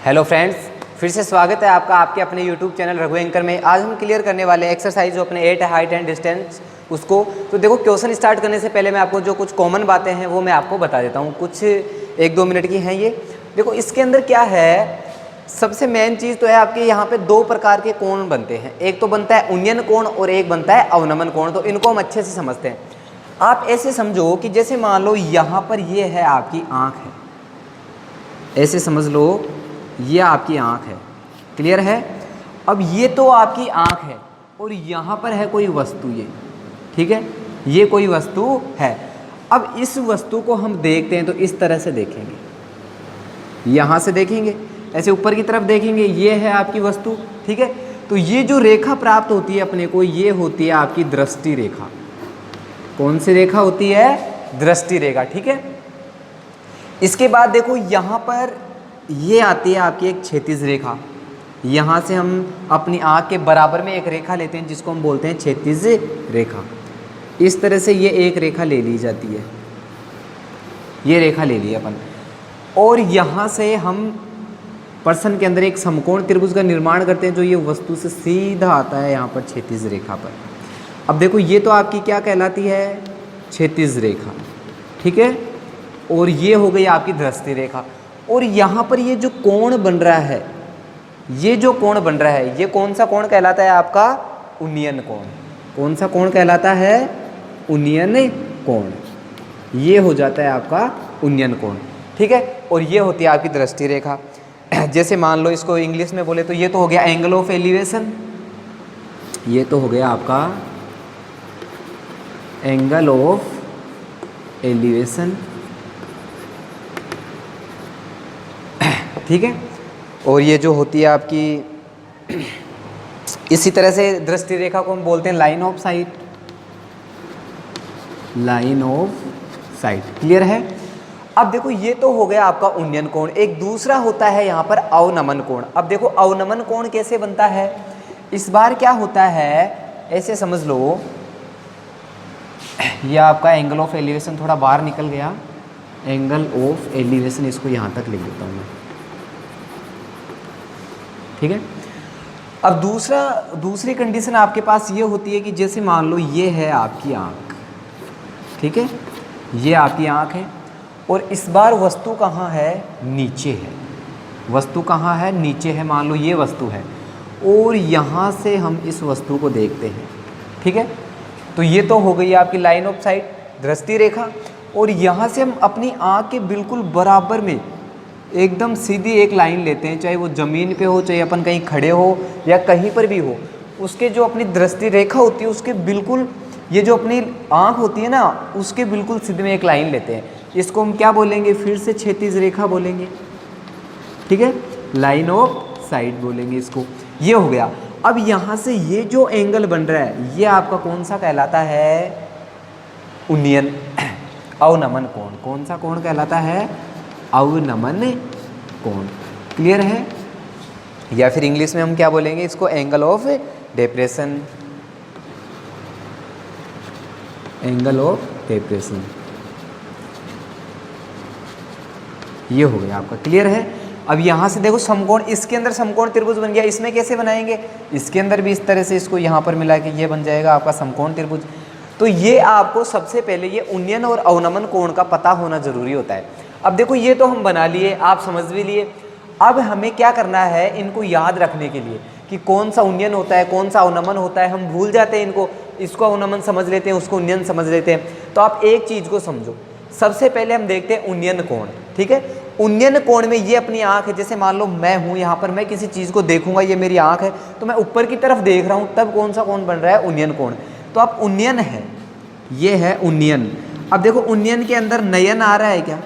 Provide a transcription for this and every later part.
Hello friends, फिर से स्वागत है आपका आपके अपने यूट्यूब चैनल रघु एंकर में। आज हम क्लियर करने वाले हैं एक्सरसाइज जो अपने 8 हाइट एंड डिस्टेंस उसको। तो देखो, क्वेश्चन स्टार्ट करने से पहले मैं आपको जो कुछ कॉमन बातें हैं वो मैं आपको बता देता हूँ। कुछ 1-2 मिनट की हैं ये। देखो, इसके अंदर क्या है, सबसे मेन चीज़ तो है आपके यहाँ पे 2 प्रकार के कोण बनते हैं। एक तो बनता है उन्नयन कोण और एक बनता है अवनमन कोण। तो इनको हम अच्छे से समझते हैं। आप ऐसे समझो कि जैसे मान लो यहाँ पर ये है आपकी आँख है, ऐसे समझ लो ये आपकी आँख है। क्लियर है? अब ये तो आपकी आँख है और यहाँ पर है कोई वस्तु, ये ठीक है, ये कोई वस्तु है। अब इस वस्तु को हम देखते हैं तो इस तरह से देखेंगे, यहाँ से देखेंगे, ऐसे ऊपर की तरफ देखेंगे, ये है आपकी वस्तु। ठीक है, तो ये जो रेखा प्राप्त होती है अपने को, ये होती है आपकी दृष्टि रेखा। कौन सी रेखा होती है? दृष्टि रेखा। ठीक है, इसके बाद देखो यहाँ पर ये आती है आपकी एक क्षैतिज रेखा। यहाँ से हम अपनी आँख के बराबर में एक रेखा लेते हैं जिसको हम बोलते हैं क्षैतिज रेखा। इस तरह से ये एक रेखा ले ली जाती है, ये रेखा ले ली अपन, और यहाँ से हम पर्सन के अंदर एक समकोण त्रिभुज का निर्माण करते हैं जो ये वस्तु से सीधा आता है यहाँ पर क्षैतिज रेखा पर। अब देखो, ये तो आपकी क्या कहलाती है? क्षैतिज रेखा। ठीक है, और ये हो गई आपकी दृष्टि रेखा। और यहाँ पर ये जो कोण बन रहा है, ये जो कोण बन रहा है, ये कौन सा कोण कहलाता है? आपका उन्नयन कोण। कौन सा कोण कहलाता है? उन्नयन कोण। ये हो जाता है आपका उन्नयन कोण। ठीक है, और ये होती है आपकी दृष्टि रेखा। जैसे मान लो इसको इंग्लिश में बोले तो ये तो हो गया एंगल ऑफ एलिवेशन, ये तो हो गया आपका एंगल ऑफ एलिवेशन। ठीक है, और ये जो होती है आपकी, इसी तरह से दृष्टि रेखा को हम बोलते हैं line of site. Line of site. Clear है? अब देखो, ये तो हो गया आपका उन्नयन कोण। एक दूसरा होता है यहाँ पर अवनमन कोण। अब देखो, अवनमन कोण कैसे बनता है? इस बार क्या होता है, ऐसे समझ लो, ये आपका एंगल ऑफ एलिवेशन थोड़ा बाहर निकल गया, एंगल ऑफ एलिवेशन, इसको यहाँ तक लिख देता हूँ मैं। ठीक है, अब दूसरी कंडीशन आपके पास ये होती है कि जैसे मान लो ये है आपकी आँख। ठीक है, ये आपकी आँख है और इस बार वस्तु कहाँ है? नीचे है। वस्तु कहाँ है? नीचे है। मान लो ये वस्तु है और यहाँ से हम इस वस्तु को देखते हैं। ठीक है, तो ये तो हो गई आपकी लाइन ऑफ साइट, दृष्टि रेखा। और यहाँ से हम अपनी आँख के बिल्कुल बराबर में एकदम सीधी एक लाइन लेते हैं, चाहे वो ज़मीन पे हो, चाहे अपन कहीं खड़े हो या कहीं पर भी हो, उसके जो अपनी दृष्टि रेखा होती है उसके बिल्कुल, ये जो अपनी आँख होती है ना, उसके बिल्कुल सीधे में एक लाइन लेते हैं। इसको हम क्या बोलेंगे? फिर से क्षैतिज रेखा बोलेंगे। ठीक है, लाइन ऑफ साइट बोलेंगे इसको। ये हो गया। अब यहाँ से ये जो एंगल बन रहा है, ये आपका कौन सा कहलाता है? उन्नयन अवनमन कोण। कौन सा कोण कहलाता है? अवनमन कोण। क्लियर है? या फिर इंग्लिश में हम क्या बोलेंगे इसको? Angle of depression. Angle of depression. ये हो गया आपका। क्लियर है? अब यहाँ से देखो, समकोण, इसके अंदर समकोण त्रिभुज बन गया। इसमें कैसे बनाएंगे? इसके अंदर भी इस तरह से इसको यहाँ पर मिला के ये बन जाएगा आपका समकोण त्रिभुज। तो ये आपको सबसे पहले ये उन्नयन और अवनमन कोण का पता होना जरूरी होता है। अब देखो, ये तो हम बना लिए, आप समझ भी लिए। अब हमें क्या करना है, इनको याद रखने के लिए कि कौन सा उन्नयन होता है, कौन सा अवनमन होता है। हम भूल जाते हैं इनको, इसको अवनमन समझ लेते हैं, उसको उन्नयन समझ लेते हैं। तो आप एक चीज़ को समझो, सबसे पहले हम देखते हैं उन्नयन कोण। ठीक है, उन्नयन कोण में ये अपनी आँख है। जैसे मान लो मैं हूँ यहाँ पर, मैं किसी चीज़ को देखूंगा, ये मेरी आँख है, तो मैं ऊपर की तरफ देख रहा हूँ, तब कौन सा कोण बन रहा है? उन्नयन कोण। तो अब उन्नयन है, ये है उन्नयन। अब देखो, उन्नयन के अंदर नयन आ रहा है क्या?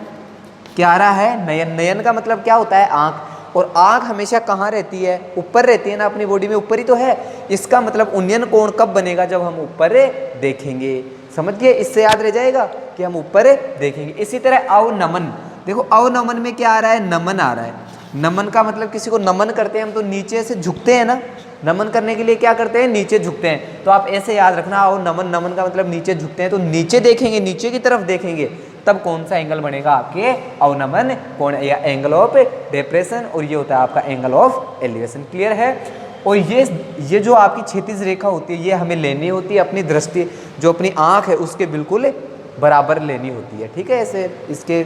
क्या आ रहा है? नयन। नयन का मतलब क्या होता है? आँख। और आँख हमेशा कहाँ रहती है? ऊपर रहती है ना, अपनी बॉडी में ऊपर ही तो है। इसका मतलब उन्नयन कोण कब बनेगा? जब हम ऊपर देखेंगे। समझ गए? इससे याद रह जाएगा कि हम ऊपर देखेंगे। इसी तरह अवनमन, देखो अवनमन में क्या आ रहा है? नमन आ रहा है। नमन का मतलब किसी को नमन करते हैं हम तो नीचे से झुकते हैं ना, नमन करने के लिए क्या करते हैं? नीचे झुकते हैं। तो आप ऐसे याद रखना, और नमन, नमन का मतलब नीचे झुकते हैं, तो नीचे देखेंगे, नीचे की तरफ देखेंगे तब कौन सा एंगल बनेगा? आपके अवनमन कोण या एंगल ऑफ डिप्रेशन, और ये होता है आपका एंगल ऑफ एलिवेशन। क्लियर है? और ये जो आपकी क्षैतिज रेखा होती है ये हमें लेनी होती है अपनी दृष्टि, जो अपनी आंख है उसके बिल्कुल बराबर लेनी होती है। ठीक है, ऐसे इसके।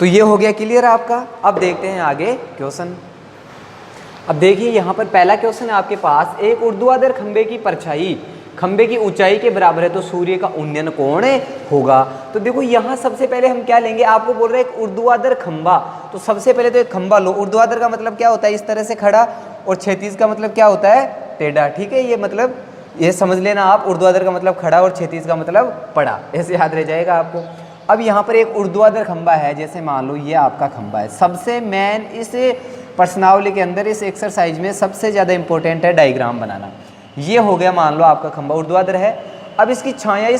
तो ये हो गया क्लियर आपका। अब देखते हैं आगे क्वेश्चन। अब देखिए यहाँ पर पहला क्वेश्चन है आपके पास, एक ऊर्ध्वाधर खंबे की परछाई खंबे की ऊंचाई के बराबर है तो सूर्य का उन्नयन कोण होगा। तो देखो यहाँ सबसे पहले हम क्या लेंगे, आपको बोल रहे हैं एक ऊर्ध्वाधर खंबा, तो सबसे पहले तो एक खंबा लो। ऊर्ध्वाधर का मतलब क्या होता है? इस तरह से खड़ा, और क्षैतिज का मतलब क्या होता है? टेढ़ा। ठीक है, ये मतलब ये समझ लेना आप, ऊर्ध्वाधर का मतलब खड़ा और क्षैतिज का मतलब पड़ा, ऐसे याद रह जाएगा आपको। अब यहाँ पर एक ऊर्ध्वाधर खंबा है, जैसे मान लो ये आपका खंबा है। सबसे मेन इस प्रश्नावली के अंदर इस एक्सरसाइज में सबसे ज़्यादा इंपॉर्टेंट है डायग्राम बनाना। ये हो गया, मान लो आपका खंबा ऊर्ध्वाधर है। अब इसकी छाया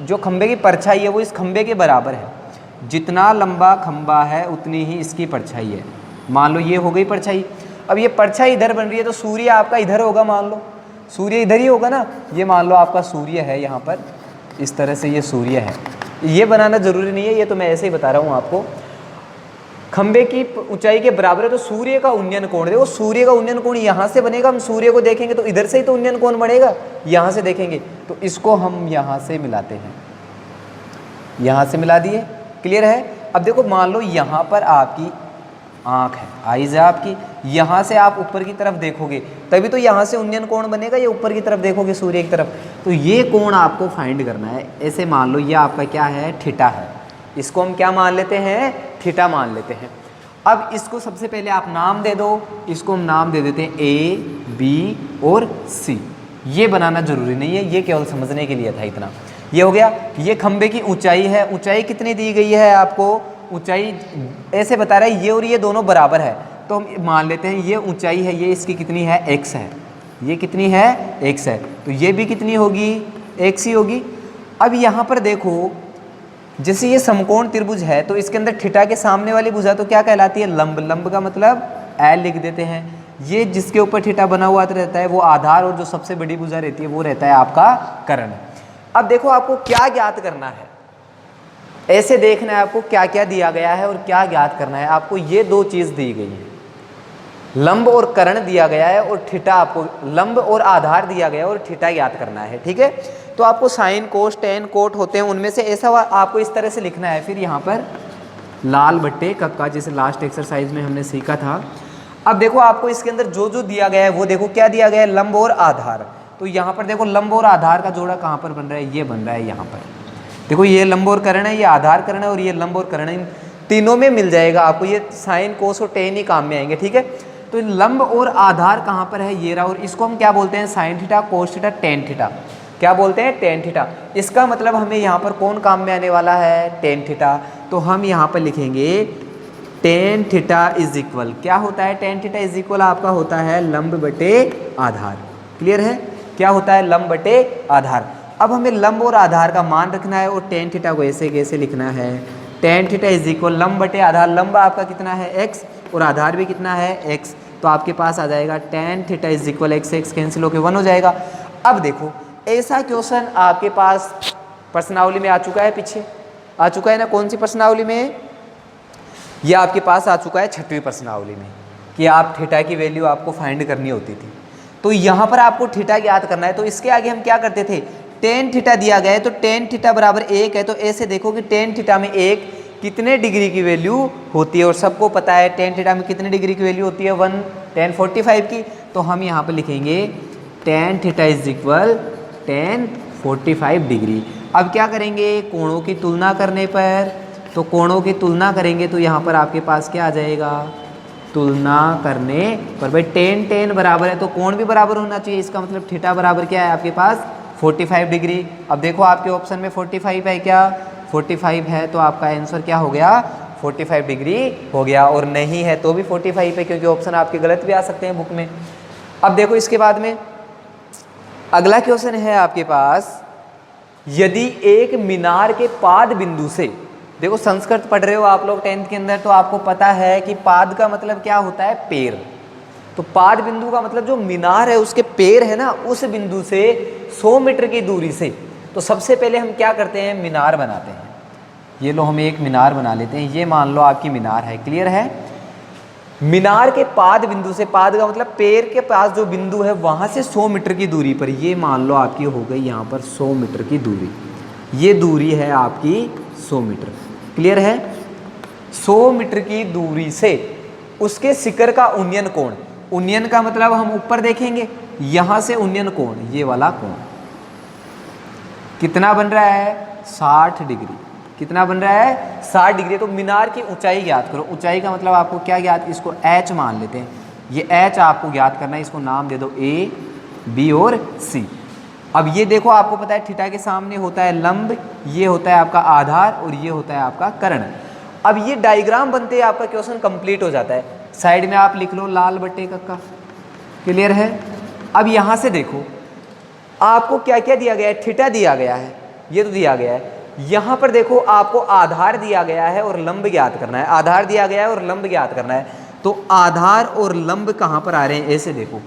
जो खंबे की परछाई है वो इस खंबे के बराबर है। जितना लंबा खंबा है उतनी ही इसकी परछाई है। मान लो ये हो गई परछाई। अब ये परछाई इधर बन रही है तो सूर्य आपका इधर होगा, मान लो सूर्य इधर ही होगा ना। ये मान लो आपका सूर्य है यहाँ पर, इस तरह से ये सूर्य है। ये बनाना जरूरी नहीं है, ये तो मैं ऐसे ही बता रहा हूँ आपको। खंबे की ऊंचाई के बराबर है तो सूर्य का उन्नयन कोण, देखो सूर्य का उन्नयन कोण यहाँ से बनेगा। हम सूर्य को देखेंगे तो इधर से ही तो उन्नयन कोण बनेगा, यहाँ से देखेंगे तो इसको हम यहाँ से मिलाते हैं, यहाँ से मिला दिए। क्लियर है? अब देखो मान लो यहाँ पर आपकी आँख है, आइज है आपकी, यहाँ से आप ऊपर की तरफ देखोगे तभी तो यहाँ से उन्नयन कोण बनेगा। ये ऊपर की तरफ देखोगे सूर्य की तरफ, तो ये कोण आपको फाइंड करना है। ऐसे मान लो ये आपका क्या है? थीटा है। इसको हम क्या मान लेते हैं? थीटा मान लेते हैं। अब इसको सबसे पहले आप नाम दे दो, इसको हम नाम दे देते हैं ए, बी और सी। ये बनाना जरूरी नहीं है, ये केवल समझने के लिए था इतना। ये हो गया। ये खंबे की ऊंचाई है, ऊंचाई कितनी दी गई है आपको? ऊंचाई ऐसे बता रहा है ये और ये दोनों बराबर है, तो हम मान लेते हैं ये ऊंचाई है, ये इसकी कितनी है? x है। ये कितनी है? x है। तो ये भी कितनी होगी? x ही होगी। अब यहाँ पर देखो, जैसे ये समकोण त्रिभुज है तो इसके अंदर थीटा के सामने वाली भुजा तो क्या कहलाती है? लंब। लंब का मतलब L लिख देते हैं। ये जिसके ऊपर थीटा बना हुआ रहता है वो आधार, और जो सबसे बड़ी भुजा रहती है वो रहता है आपका कर्ण। अब देखो आपको क्या ज्ञात करना है, ऐसे देखना है आपको क्या क्या दिया गया है और क्या ज्ञात करना है। आपको ये दो चीज दी गई है, लंब और कर्ण दिया गया है, और थीटा आपको लंब और आधार दिया गया है, और थीटा ज्ञात करना है। ठीक है, तो आपको साइन कोस टेन कोट होते हैं, उनमें से ऐसा आपको इस तरह से लिखना है। फिर यहाँ पर लाल बट्टे कक्का, जैसे लास्ट एक्सरसाइज में हमने सीखा था। अब देखो आपको इसके अंदर जो जो दिया गया है वो देखो क्या दिया गया है? लंब और आधार। तो यहाँ पर देखो लंब और आधार का जोड़ा कहाँ पर बन रहा है? ये बन रहा है यहाँ पर। देखो ये लंब और कर्ण है, ये आधार कर्ण है, और ये लंब और कर्ण है। इन तीनों में मिल जाएगा आपको, ये साइन कोस और टेन ही काम में आएंगे। ठीक है, तो लंब और आधार कहाँ पर है? ये रहा, और इसको हम क्या बोलते हैं? Sine theta, cos theta, tan theta. क्या बोलते हैं? Tan theta. इसका मतलब हमें यहाँ पर कौन काम में आने वाला है? Tan theta. तो हम यहाँ पर लिखेंगे टेन थीटा इज इक्वल, क्या होता है? टेन थीटा इज इक्वल आपका होता है लंब बटे आधार। क्लियर है? क्या होता है? लंब बटे आधार। अब हमें लंब और आधार का मान रखना है, और टेन थीटा को ऐसे कैसे लिखना है? टेन थीटा इज इक्वल लंब बटे आधार। लंब आपका कितना है? x, और आधार भी कितना है? x। तो आपके पास आ जाएगा tan theta is equal x, x cancel होकर 1 हो जाएगा। अब देखो ऐसा क्वेश्चन आपके पास प्रश्नावली में आ चुका है, पीछे आ चुका है ना। कौन सी प्रश्नावली में? ये आपके पास आ चुका है 6वीं प्रश्नावली में, कि आप थीटा की वैल्यू आपको फाइंड करनी होती थी। तो यहाँ पर आपको थीटा याद करना है। तो इसके आगे हम क्या करते थे? टेन थीटा दिया गया है तो टेन थीटा बराबर 1 है, तो ऐसे देखो कि टेन थीटा में 1 कितने डिग्री की वैल्यू होती है, और सबको पता है टेन थीटा में कितने डिग्री की वैल्यू होती है? 1 tan 45 की। तो हम यहाँ पर लिखेंगे tan theta is equal tan 45 degree. अब क्या करेंगे? कोणों की तुलना करने पर, तो कोणों की तुलना करेंगे तो यहाँ पर आपके पास क्या आ जाएगा? तुलना करने पर भाई टेन टेन बराबर है तो कोण भी बराबर होना चाहिए। इसका मतलब थीटा बराबर क्या है आपके पास? 45 डिग्री। अब देखो आपके ऑप्शन में 45 है क्या? 45 है, तो आपका आंसर क्या हो गया? 45 डिग्री हो गया। और नहीं है तो भी 45 है, क्योंकि ऑप्शन आपके गलत भी आ सकते हैं बुक में। अब देखो इसके बाद में अगला क्वेश्चन है आपके पास, यदि एक मीनार के पाद बिंदु से, देखो संस्कृत पढ़ रहे हो आप लोग 10th के अंदर, तो आपको पता है कि पाद का मतलब क्या होता है? पैर। तो पाद बिंदु का मतलब जो मीनार है उसके पैर है ना, उस बिंदु से 100 मीटर की दूरी से, तो सबसे पहले हम क्या करते हैं, मीनार बनाते हैं। ये लो हम एक मीनार बना लेते हैं, ये मान लो आपकी मीनार है, क्लियर है। मीनार के पाद बिंदु से, पाद का मतलब पैर के पास जो बिंदु है वहाँ से 100 मीटर की दूरी पर, ये मान लो आपकी हो गई यहाँ पर 100 मीटर की दूरी, ये दूरी है आपकी 100 मीटर, क्लियर है। 100 मीटर की दूरी से उसके शिखर का उन्नयन कोण, उन्नयन का मतलब हम ऊपर देखेंगे, यहाँ से उन्नयन कोण, ये वाला कोण कितना बन रहा है, 60 डिग्री। कितना बन रहा है, 60 डिग्री। तो मीनार की ऊंचाई ज्ञात करो, ऊंचाई का मतलब आपको क्या ज्ञात, इसको h मान लेते हैं, ये h आपको ज्ञात करना है, इसको नाम दे दो A, B और C। अब ये देखो आपको पता है थीटा के सामने होता है लंब, ये होता है आपका आधार और ये होता है आपका कर्ण। अब ये डायग्राम बनते ही आपका क्वेश्चन कंप्लीट हो जाता है। साइड में आप लिख लो लाल बट्टे कक्का, क्लियर है। अब यहाँ से देखो आपको क्या क्या दिया गया है, थीटा दिया गया है, ये तो दिया गया है। यहाँ पर देखो आपको आधार दिया गया है और लंब ज्ञात करना है, आधार दिया गया है और लंब ज्ञात करना है। तो आधार और लंब कहाँ पर आ रहे हैं, ऐसे देखो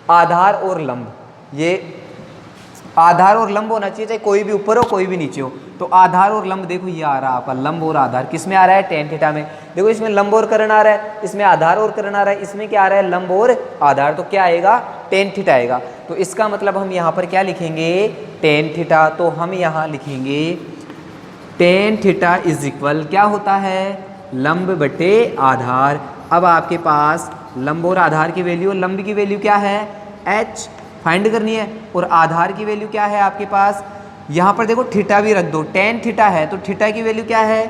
आधार और लंब, ये आधार और लंब होना चाहिए, चाहे कोई भी ऊपर हो कोई भी नीचे हो। तो आधार और लंब देखो ये आ रहा है आपका लंब और आधार, किस में आ रहा है, टेन थीटा में। देखो इसमें लंब और कर्ण आ रहा है, इसमें आधार और कर्ण आ रहा है, इसमें क्या आ रहा है, लंब और आधार। तो क्या आएगा, टेन थीटा आएगा। तो इसका मतलब हम यहाँ पर क्या लिखेंगे, टेन थीटा। तो हम यहाँ लिखेंगे टेन थीटा इज इक्वल क्या होता है, लंब बटे आधार। अब आपके पास लंब और आधार की वैल्यू, लंब की वैल्यू क्या है, h फाइंड करनी है, और आधार की वैल्यू क्या है आपके पास, यहाँ पर देखो थीटा भी रख दो, टेन थीटा है तो थीटा की वैल्यू क्या है,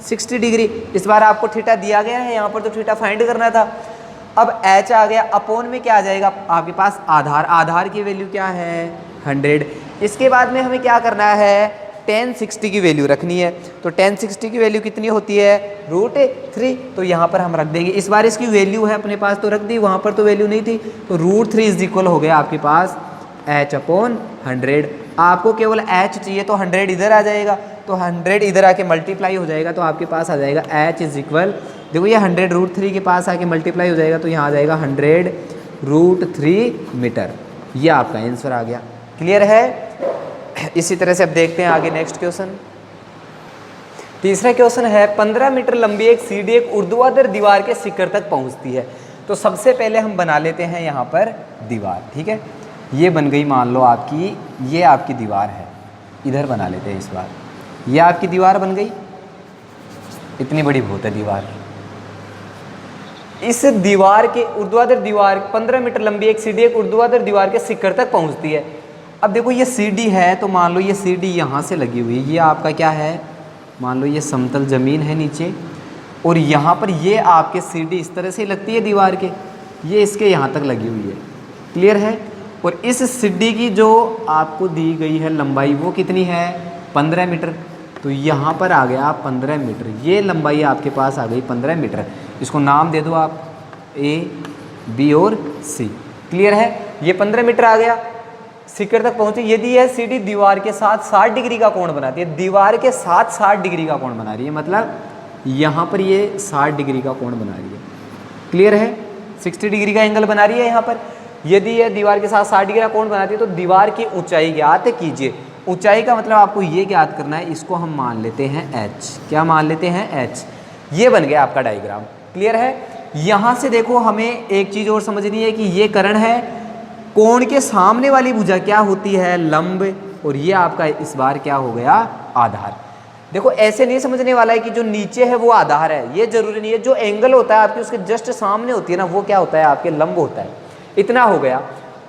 60 डिग्री। इस बार आपको थीटा दिया गया है, यहाँ पर तो थीटा फाइंड करना था। अब h आ गया, अपोन में क्या आ जाएगा आपके पास आधार, आधार की वैल्यू क्या है 100। इसके बाद में हमें क्या करना है, tan 60 की वैल्यू रखनी है। तो tan 60 की वैल्यू कितनी होती है, √3। तो यहाँ पर हम रख देंगे, इस बार इसकी वैल्यू है अपने पास तो रख दी, वहाँ पर तो वैल्यू नहीं थी। तो √3 इज इक्वल हो गया आपके पास h/100। आपको केवल h चाहिए तो 100 इधर आ जाएगा, तो 100 इधर आके मल्टीप्लाई हो जाएगा, तो आपके पास आ जाएगा h इज इक्वल, देखो ये 100 √3 के पास आके मल्टीप्लाई हो जाएगा, तो यहाँ आ जाएगा 100 √3 मीटर। ये आपका आंसर आ गया, क्लियर है। इसी तरह से अब देखते हैं आगे नेक्स्ट क्वेश्चन। तीसरा क्वेश्चन है 15 मीटर लंबी एक सीढ़ी एक ऊर्ध्वाधर दीवार के शिखर तक पहुंचती है। तो सबसे पहले हम बना लेते हैं यहाँ पर दीवार, ठीक है। ये बन गई मान लो आपकी, ये आपकी दीवार है, इधर बना लेते हैं इस बार, ये आपकी दीवार बन गई, इतनी बड़ी बहुत है दीवार। इस दीवार के ऊर्ध्वाधर दीवार 15 मीटर लंबी एक सीढ़ी एक ऊर्ध्वाधर दीवार के शिखर तक पहुंचती है। अब देखो ये सीढ़ी है, तो मान लो ये सीढ़ी यहाँ से लगी हुई है, ये आपका क्या है, मान लो ये समतल ज़मीन है नीचे, और यहाँ पर ये आपके सीढ़ी इस तरह से लगती है दीवार के, ये इसके यहाँ तक लगी हुई है, क्लियर है। और इस सीढ़ी की जो आपको दी गई है लंबाई वो कितनी है, 15 मीटर। तो यहाँ पर आ गया 15 मीटर, ये लंबाई आपके पास आ गई 15 मीटर। इसको नाम दे दो आप A, B और C, क्लियर है। ये 15 मीटर आ गया, शिखर तक पहुंची। यदि यह सीढ़ी दीवार के साथ 60 डिग्री का कोण बनाती है, दीवार के साथ 60 डिग्री का कोण बना रही है, मतलब यहाँ पर ये 60 डिग्री का कोण बना रही है, क्लियर है, 60 डिग्री का एंगल बना रही है यहाँ पर। यदि यह दीवार के साथ 60 डिग्री का कोण बनाती है तो दीवार की ऊंचाई ज्ञात कीजिए। ऊंचाई का मतलब आपको ये ज्ञात करना है, इसको हम मान लेते हैं h। क्या मान लेते हैं, h। ये बन गया आपका डायग्राम, क्लियर है। यहाँ से देखो हमें एक चीज़ और समझनी है कि ये कर्ण है, कोण के सामने वाली भुजा क्या होती है, लंब, और ये आपका इस बार क्या हो गया, आधार। देखो ऐसे नहीं समझने वाला है कि जो नीचे है वो आधार है, ये जरूरी नहीं है। जो एंगल होता है आपके उसके जस्ट सामने होती है ना, वो क्या होता है आपके लंब होता है। इतना हो गया।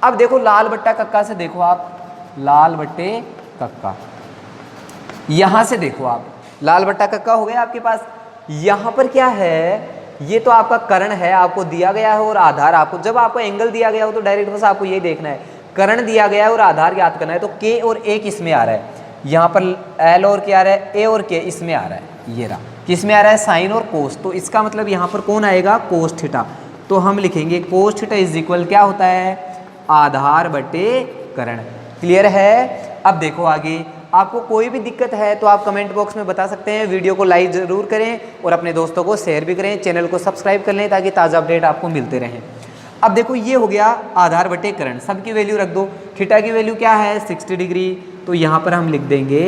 अब देखो लाल बट्टा कक्का से देखो आप, लाल बट्टे कक्का, यहाँ से देखो आप, लाल बट्टा कक्का हो गया आपके पास। यहाँ पर क्या है, ये तो आपका कर्ण है, आपको दिया गया है, और आधार आपको, जब आपको एंगल दिया गया हो तो डायरेक्ट बस आपको ये देखना है, कर्ण दिया गया है और आधार ज्ञात करना है। तो K और A किस में आ रहा है, यहाँ पर L और क्या आ रहा है, A और K इसमें आ रहा है, ये रहा, किस में आ रहा है, साइन और कोस। तो इसका मतलब यहाँ पर कौन आएगा, कोस थीटा। तो हम लिखेंगे कोस थीटा इज इक्वल क्या होता है, आधार बटे कर्ण, क्लियर है। अब देखो आगे, आपको कोई भी दिक्कत है तो आप कमेंट बॉक्स में बता सकते हैं। वीडियो को लाइक ज़रूर करें और अपने दोस्तों को शेयर भी करें, चैनल को सब्सक्राइब कर लें ताकि ताज़ा अपडेट आपको मिलते रहें। अब देखो ये हो गया आधार बटे कर्ण, सबकी वैल्यू रख दो। थीटा की वैल्यू क्या है, 60 डिग्री, तो यहाँ पर हम लिख देंगे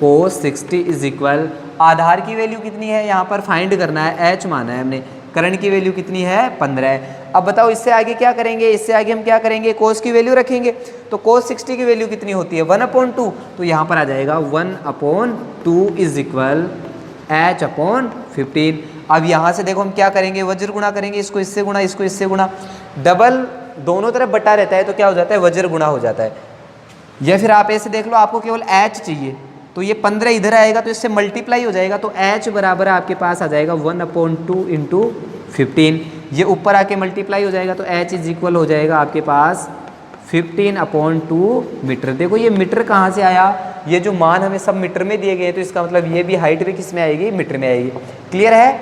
cos 60 इज इक्वल, आधार की वैल्यू कितनी है यहाँ पर फाइंड करना है, h माना है हमने, करंट की वैल्यू कितनी है 15 है। अब बताओ इससे आगे क्या करेंगे, इससे आगे हम क्या करेंगे, cos की वैल्यू रखेंगे। तो cos 60 की वैल्यू कितनी होती है 1/2, तो यहाँ पर आ जाएगा 1/2 इज इक्वल h/15। अब यहाँ से देखो हम क्या करेंगे, वज्र गुणा करेंगे, इसको इससे गुणा, इसको इससे गुणा, डबल दोनों तरफ बटा रहता है तो क्या हो जाता है, वज्र गुणा हो जाता है। या फिर आप ऐसे देख लो, आपको केवल h चाहिए तो ये 15 इधर आएगा तो इससे मल्टीप्लाई हो जाएगा, तो h बराबर आपके पास आ जाएगा 1/2 इंटू 15। ये ऊपर आके मल्टीप्लाई हो जाएगा तो h इज इक्वल हो जाएगा आपके पास 15/2 मीटर। देखो ये मीटर कहाँ से आया, ये जो मान हमें सब मीटर में दिए गए हैं, तो इसका मतलब ये भी हाइट भी किस में आएगी, मीटर में आएगी। क्लियर है।